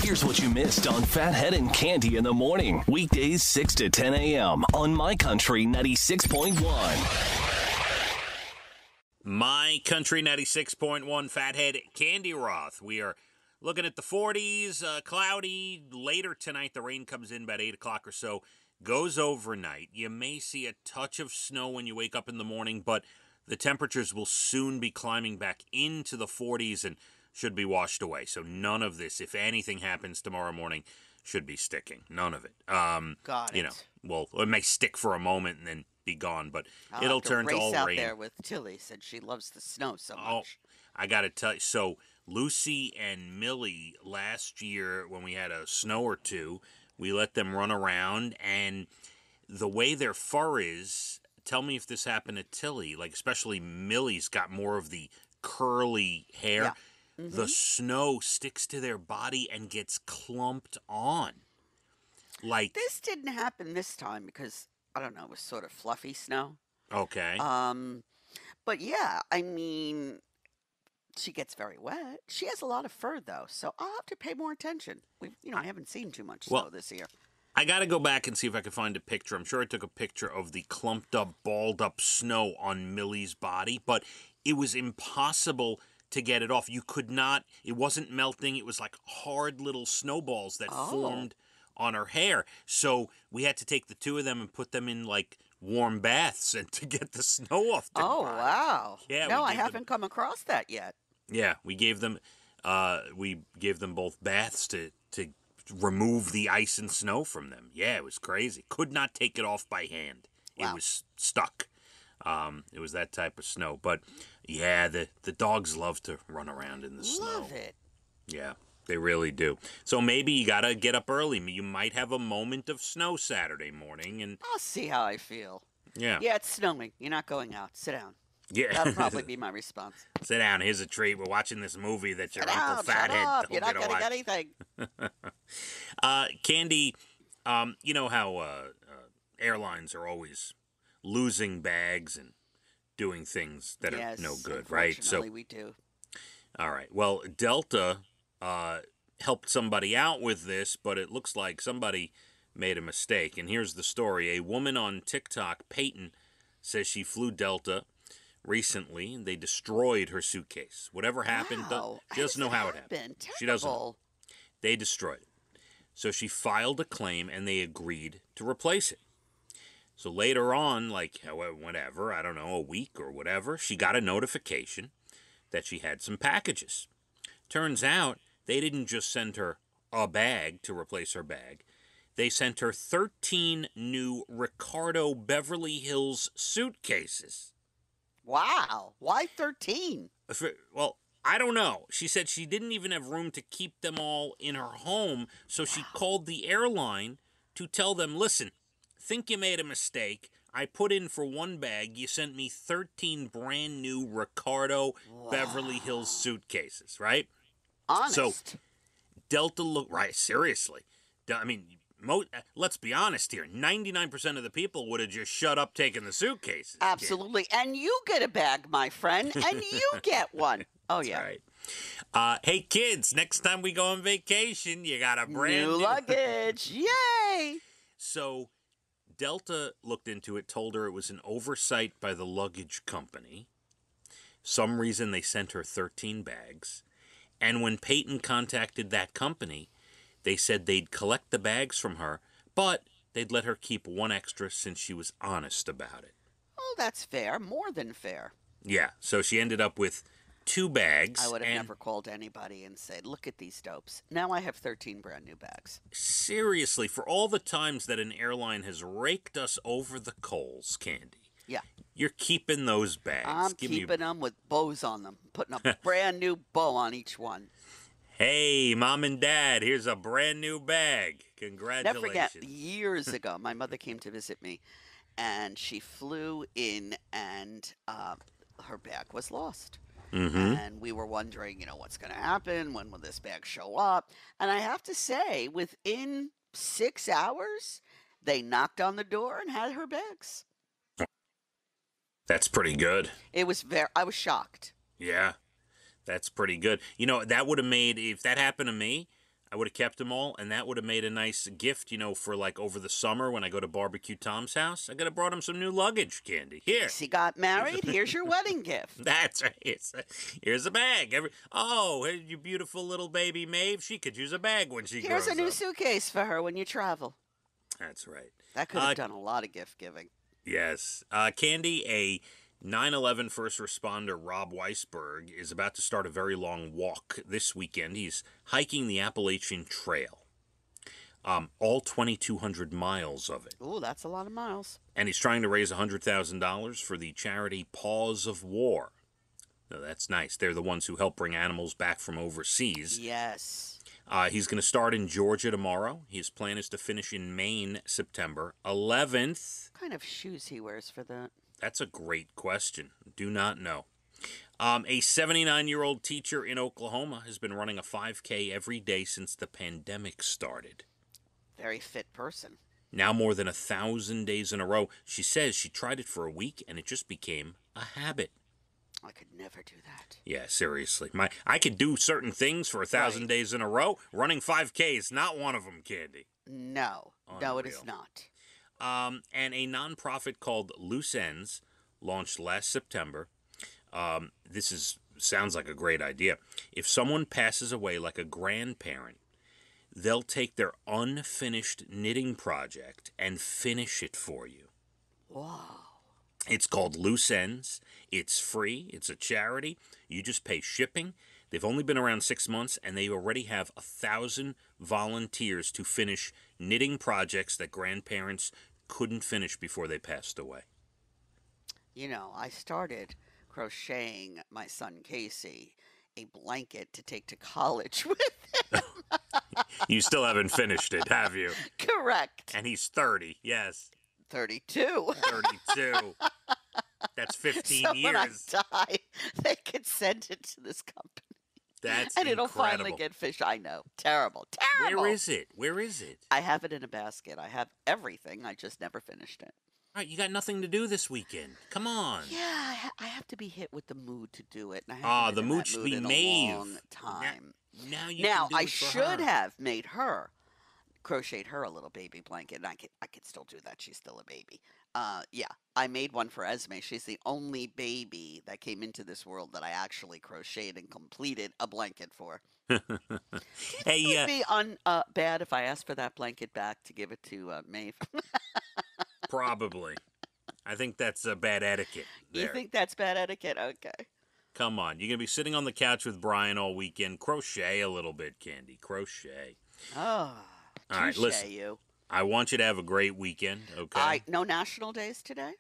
Here's what you missed on Phathead and Cande in the morning. Weekdays 6 to 10 a.m. on My Country 96.1. My Country 96.1 Phathead, Cande Roth. We are looking at the 40s, cloudy. Later tonight, the rain comes in about 8 o'clock or so, goes overnight. You may see a touch of snow when you wake up in the morning, but the temperatures will soon be climbing back into the 40s and should be washed away. So none of this, if anything happens tomorrow morning, should be sticking. None of it. Got it. You know, well, it may stick for a moment and then be gone, but it'll turn to all race out rain. there with Tilly. Said she loves the snow so Oh, much. I got to tell you. So Lucy and Millie, last year when we had a snow or two, we let them run around, and the way their fur is, tell me if this happened to Tilly, like especially Millie's got more of the curly hair. Yeah. Mm-hmm. The snow sticks to their body and gets clumped on. Like This didn't happen this time because, I don't know, it was sort of fluffy snow. Okay. But yeah, I mean, she gets very wet. She has a lot of fur, though, so I'll have to pay more attention. I haven't seen too much snow this year. I got to go back and see if I can find a picture. I'm sure I took a picture of the clumped up, balled up snow on Millie's body, but it was impossible to get it off. You could not, it wasn't melting. It was like hard little snowballs that formed on her hair. So we had to take the two of them and put them in like warm baths and to get the snow off their body. Wow. Yeah, no, I haven't come across that yet. Yeah, we gave them both baths to remove the ice and snow from them. Yeah, it was crazy. Could not take it off by hand. Wow. It was stuck. It was that type of snow. But yeah, the dogs love to run around in the snow. Love it. Yeah, they really do. So maybe you got to get up early. You might have a moment of snow Saturday morning. And I'll see how I feel. yeah. Yeah, it's snowing. You're not going out. Sit down. Yeah. That'll probably be my response. Sit down. Here's a treat. We're watching this movie that your Sit Uncle down, shut Phathead up. told You're not you to getting watch. anything. Cande, you know how airlines are always losing bags and doing things that Yes, are no good, right? So unfortunately, we do. all right. Well, Delta helped somebody out with this, but it looks like somebody made a mistake. And here's the story. A woman on TikTok, Peyton, says she flew Delta recently. They destroyed her suitcase. Whatever happened, Wow. she doesn't know how it happened. She doesn't know. Terrible. They destroyed it. So she filed a claim, and they agreed to replace it. So later on, like whatever, I don't know, a week or whatever, she got a notification that she had some packages. Turns out they didn't just send her a bag to replace her bag. They sent her 13 new Ricardo Beverly Hills suitcases. Wow. Why 13? Well, I don't know. She said she didn't even have room to keep them all in her home, so she called the airline to tell them, listen, think you made a mistake. I put in for one bag. You sent me 13 brand new Ricardo Beverly Hills suitcases, right? Honest. So Delta looked, right, seriously. I mean, let's be honest here. 99% of the people would have just shut up taking the suitcases. Absolutely. And you get a bag, my friend, and you get one. Oh, That's yeah. right. Hey, kids, next time we go on vacation, you got a brand new luggage. Yay. So Delta looked into it, told her it was an oversight by the luggage company. Some reason they sent her 13 bags. And when Peyton contacted that company, they said they'd collect the bags from her, but they'd let her keep one extra since she was honest about it. Oh, that's fair. More than fair. Yeah, so she ended up with 2 bags. I would have never called anybody and said, look at these dopes. Now I have 13 brand new bags. Seriously, for all the times that an airline has raked us over the coals, Cande. Yeah. You're keeping those bags. I'm keeping them with bows on them, putting a brand new bow on each one. Hey, Mom and Dad, here's a brand new bag. Congratulations. Never forget, years ago, my mother came to visit me, and she flew in, and her bag was lost. Mm-hmm. And we were wondering, what's going to happen? When will this bag show up? And I have to say, within 6 hours, they knocked on the door and had her bags. That's pretty good. I was shocked. Yeah, that's pretty good. That would have made, if that happened to me, I would have kept them all, and that would have made a nice gift, for like over the summer when I go to Barbecue Tom's house. I could have brought him some new luggage, Candy. Here. He got married. Here's your wedding gift. That's right. Here's a bag. Here's your beautiful little baby Maeve. She could use a bag when she grows up. Here's a new suitcase for her when you travel. That's right. That could have done a lot of gift giving. Yes. Candy, a 9/11 first responder Rob Weisberg is about to start a very long walk this weekend. He's hiking the Appalachian Trail, all 2,200 miles of it. Ooh, that's a lot of miles. And he's trying to raise $100,000 for the charity Paws of War. Now, that's nice. They're the ones who help bring animals back from overseas. Yes. He's going to start in Georgia tomorrow. His plan is to finish in Maine September 11th. What kind of shoes he wears for that? That's a great question. Do not know. A 79-year-old teacher in Oklahoma has been running a 5K every day since the pandemic started. Very fit person. Now more than 1,000 days in a row. She says she tried it for a week and it just became a habit. I could never do that. Yeah, seriously. I could do certain things for 1,000 days in a row. Running 5K is not one of them, Candy. No. Unreal. No, it is not. And a nonprofit called Loose Ends launched last September. This sounds like a great idea. If someone passes away like a grandparent, they'll take their unfinished knitting project and finish it for you. Wow. It's called Loose Ends. It's free. It's a charity. You just pay shipping. They've only been around 6 months, and they already have 1,000 volunteers to finish knitting projects that grandparents couldn't finish before they passed away. I started crocheting my son Casey a blanket to take to college with him. You still haven't finished it, have you? Correct. And he's 30, yes. 32. 32. That's 15 so years. When I die, they could send it to this company. That's and incredible. It'll finally get fished. I know. Terrible. Terrible. Where is it? Where is it? I have it in a basket. I have everything. I just never finished it. All right, you got nothing to do this weekend. Come on. Yeah, I have to be hit with the mood to do it. And I haven't the been in mood that should mood be in Maeve. a long time. Now Now can do I it for should her. have made her crocheted her a little baby blanket, and I could still do that. She's still a baby. Yeah, I made one for Esme. She's the only baby that came into this world that I actually crocheted and completed a blanket for. Hey, It would be bad if I asked for that blanket back to give it to Maeve. probably. I think that's bad etiquette. There. You think that's bad etiquette? Okay. Come on, you're gonna be sitting on the couch with Brian all weekend. Crochet a little bit, Candy. Crochet. Oh, all right, listen. you. I want you to have a great weekend. Okay. No national days today.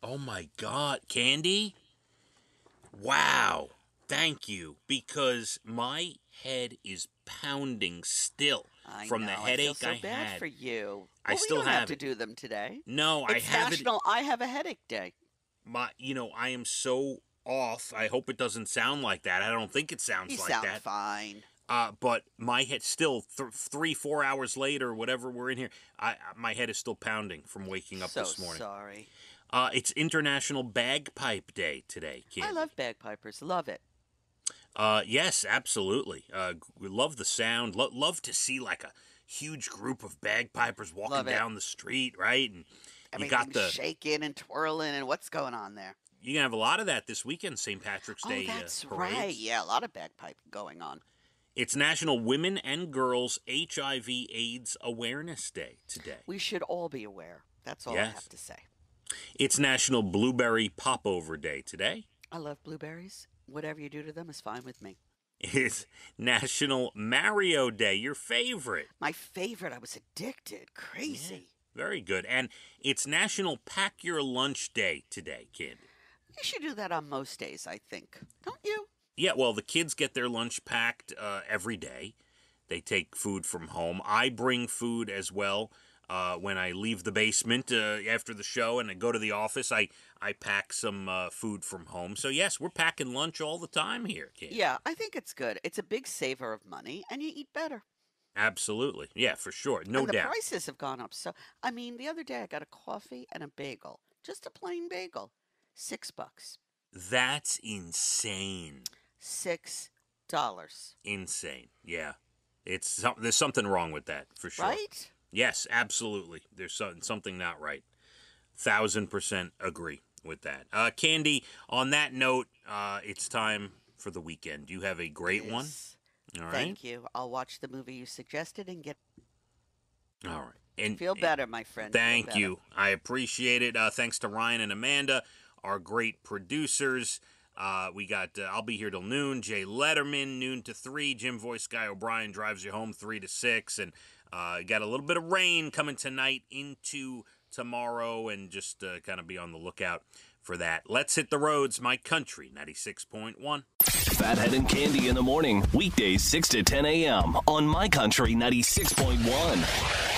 Oh my God, Candy! Wow, thank you, because my head is pounding still from the headache I feel so bad had. for you. I Well, still we don't have have to it. do them today. No, It's I have National I Have a Headache Day. I am so off. I hope it doesn't sound like that. I don't think it sounds You like sound that. fine. But my head still 3-4 hours later, whatever we're in here, my head is still pounding from waking up this morning. Sorry. It's International Bagpipe Day today, Candy. I love bagpipers. Love it. Yes, absolutely. We love the sound. Love to see like a huge group of bagpipers walking down the street, right? And you got the shaking and twirling, and what's going on there? You can have a lot of that this weekend, St. Patrick's Day. That's parades. right. Yeah, a lot of bagpipe going on. It's National Women and Girls HIV/AIDS Awareness Day today. We should all be aware. That's all I have to say. It's National Blueberry Popover Day today. I love blueberries. Whatever you do to them is fine with me. It's National Mario Day, your favorite. My favorite. I was addicted. Crazy. Yeah, very good. And it's National Pack Your Lunch Day today, Candy. You should do that on most days, I think. Don't you? Yeah, well, the kids get their lunch packed every day. They take food from home. I bring food as well. When I leave the basement after the show and I go to the office, I pack some food from home. So, yes, we're packing lunch all the time here, Candy. Yeah, I think it's good. It's a big saver of money, and you eat better. Absolutely. Yeah, for sure. No and the doubt. prices have gone up. So, I mean, the other day I got a coffee and a bagel. Just a plain bagel. $6. That's insane. $6. Insane. Yeah. There's something wrong with that, for sure. Right? Yes, absolutely. There's something not right. 1,000% agree with that. Candy, on that note, it's time for the weekend. You have a great one. All right. Thank you. I'll watch the movie you suggested and get. All right. And Feel better, my friend. Thank you. I appreciate it. Thanks to Ryan and Amanda, our great producers. We got I'll be here till noon. Jay Letterman, noon to 3. Jim Voice Guy O'Brien drives you home 3 to 6. And got a little bit of rain coming tonight into tomorrow, and just kind of be on the lookout for that. Let's hit the roads. My Country 96.1. Phathead and Cande in the morning, weekdays 6 to 10 a.m. on My Country 96.1.